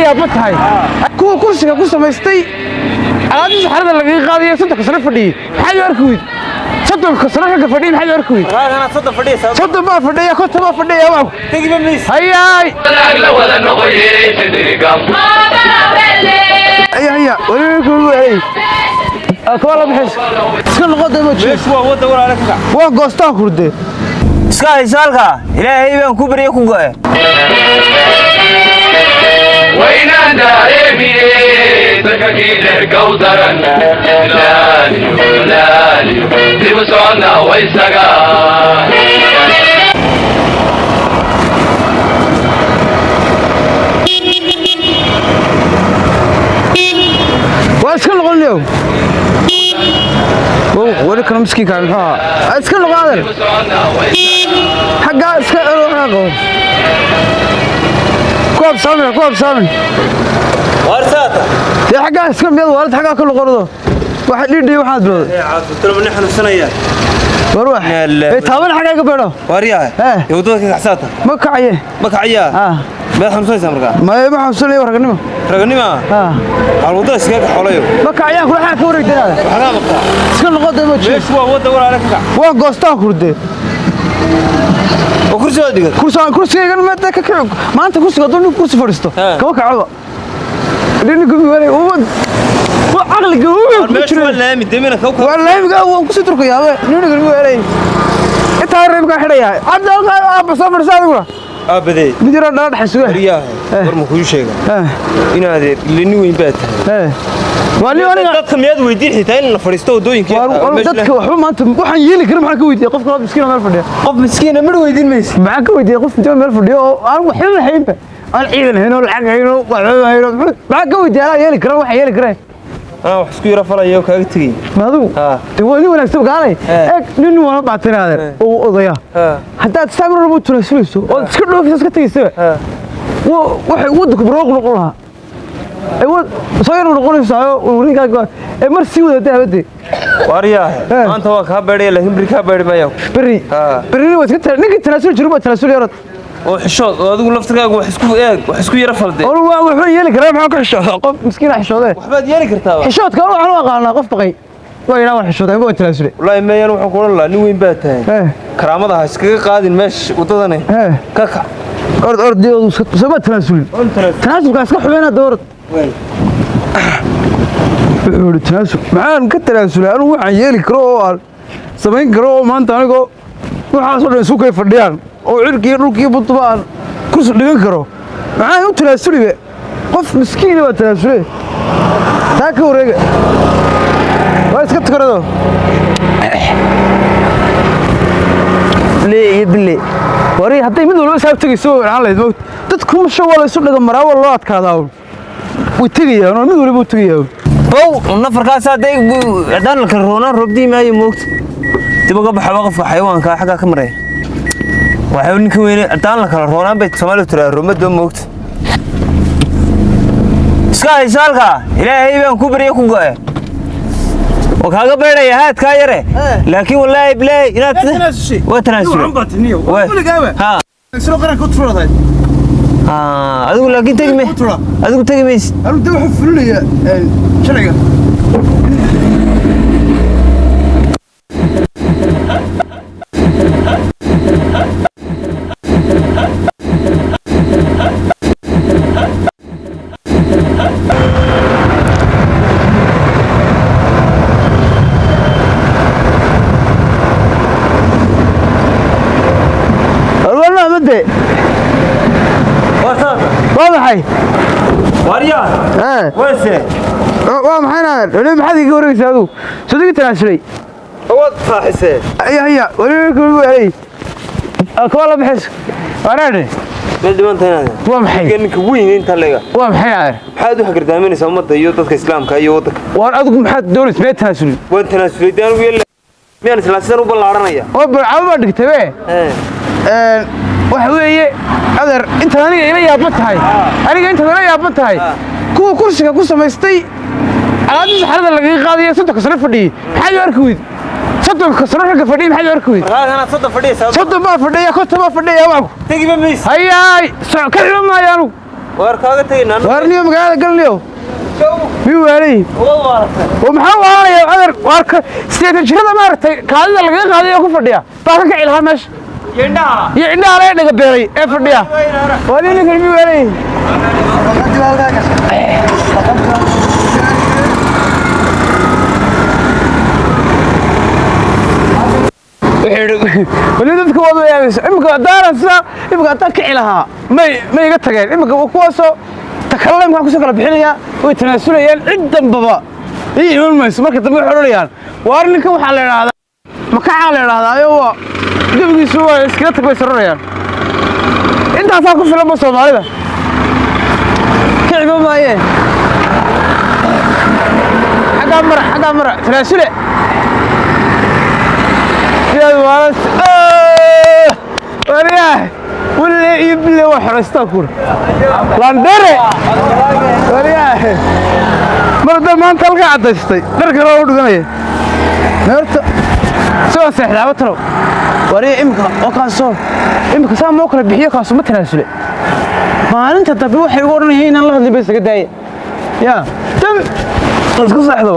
yaabad tahay kuwa kursiga ku samaystay alaabtii saxarada laga qaadiyay saddex sano fadhiyay maxay arki weyd saddex sano ka fadhiyay maxay arki weyd أنا صدق فدي saddex ma fadhiya konton ma fadhiya waa تجيب ميس hayay la wada noqoyay sidriigam هيا وليكم اي اكوالا بحس اسكن قدام وجه ليش هو دور عليك وان غوستان كردي سكاي سالكا إلهي بان كبر يكون جاي wayna dareemi sakakidar gawdaran laaliyo dibu soconna waysaga واسكن قلنيو ولا كان مسكين كان ها اسكن قادر حق اسكن حقه كوب سامي وارساتا يا حق اسكن بيض ولد حق كل قرضه واحد ليدي واحد بيض ترى نحن السنة وروح اي تابن حقك بيض واريا يودوك حساتا ما كعيه بكعيا ما خمسة سمرة ما حصل ورقني رغني ما الوضع سكاك حواليه ما كعيه كل حاجه كوريك هذا حنا بقى اسكن قدام وجه ليش هو دور عليك وان غوستان كردي وكرسي وديك كرسي ما تك ما انت كرسي قدام كرسي فرستو كما كعبه لين قوي ولا هو عقلك هو مش ولا مدمنا كوكب والله يبقى هو كرسي ترك يا لين قوي ولا انت هرب كحريا عبد الله ابو سفر صادق ابدي مدير دار حسوه رياه ورم كل شيء ان هذا اللي وين بات وانا dadka miyad weydiin xitaa in la fariisto wadooyinka dadka waxba maanta waxaan yeeli karin maxaa ka weydiiyay qofka miskiin meel fadhiya qof miskiin ma weydiin maysid maxaa ka weydiiyay qof inta meel fadhiyo oo aan waxba lahaynba aan ciidan hayno lacag hayno waxba hayno maxaa ka weydiiyay yeeli karin waxa yeeli karin wax isku yara falayo kaaga tagay maadu wali wanaagsan gaalay eeg nin wala baatinaadeer oo odaya haddaad sabir rabo tunasulayso oo iska dhoofis iska tagaysa waxay wadku barooq noqon lahaa ay wad soo noqonaysaa wariga ee mar si wada daawade wariyaa maanta waa ka beeray laakiin bari ka beeray mayo bari waa iska ninka tanaasul jiro ma tanaasul yarad oo xishood oo adigu laftirkaaga wax isku yara falday oo wuxuu yeeli karaa maxaa ka xishooda qof miskiin xishooday waxbaad yeeli kartaa xishoodka waxaan u aqaanaa qof baqay waa inaan wax xishooday ma tanaasulay wallahi meeyaan waxaan ku oran lahaa nin weyn baa tahay karaamada ha iskaga qaadin meesh wadadane ka ka ord diidu soo tanaasul tanaasulka iska xumeena doorad wuxuu tanaasul maxaan ka tanaasulay anigu waxaan yeeli karo oo aan samayn karo oo maanta anigu waxaas oo dhan isku kay fadhiyaan oo cirkii dhulkii budbaan ku dhigan karo maxaan u tanaasulay qof miskiin waa tanaasulay taa ka wareega waa iska takarado leey bille wari hadday mid walba saab tagayso aan leeyahay dadku ma soo wala isu dhaga maraa wala loo adkaadaa way tagayaan oo mid walba tagayaan oo nafarkaas haday hadaan la roona robdi maayo moogta dibaga baxaba qof xayawaanka xaga ka maray waxa uu ninka weyn hadaan la kala roona bay Soomaalidu tiraa romada moogta sky salka ilaahay baan ku bariyo ku go'ay oo kaaga beeray haad ka yare laakiin wallahi bilay inaad waa tanaasul ha isla qaran ku tuuraday adigu laakiin tagme adigu tagmeys anu dad wuxuu fulinaya sharciga مدة واضحي واريا وين ومحنا ولا محد يقول لك هذا صدق تناسلي هو فاحسه هيا ولا يقول لي اكوالا بحس انا بلد ما انت ومحي كانك وين انت لقى ومحي maxaad u xagirtaaminaysaa umada iyo dadka islaamka iyo wadanka waan adigu maxaad dawlad meed tanaasuli waan tanaasuli daan wiil miyaan islaamsan u ballaaranaya oo barcaba dhigtay waxa weeye adeer inta aniga ila yaaban tahay aniga inta ila yaaban tahay kuwa kursiga ku samaystay alaabtii saxarada laga qaadiyay saddex sano fadhiyay maxay arki weyd saddex sano laga fadhiyay maxay arki weyd raadana saddex fadhiyay saddex ma fadhiyay konton ma fadhiyay waa tagiba mees hayay soo ka ilmaayaan واركاغا تغينا وارني مقالة قال لي ميو واري ومحاو هاي عذر وارك سيد جرده مارتay kaadida laga qaaday oo ku fadhiya baa ka cilha meesh yindha la dhaga beeray ee fadhiya wali ninka mi weelay wali dadku wada yaabis imka daaransa imka ta ka cilha may iga tageen imka kuwaasoo تكلم كان كسر بحنيا ويتناسليان عدا بابا إيه من ما يسمعك تبي حروريان وارني كم حال هذا ما كان هذا أيوة جيب يسوى إسكنتك بيسروريان أنت أصلاً في لما صوب هذا كعب ما إيه حاجة مرة تناسلي يا الوالد ورياه ولا يبلي وحرستكور لاندري ورياه مرد ما انت لقى عدستي درك لو دغنيه نرت سو سخدا وترو وري امك وكاسو امك سام مو كلا بخيه كاسو ما تناسلي maalinta dambe waxay ugu oranayeen in la hadlay bas ka daay ya tan isku saxdo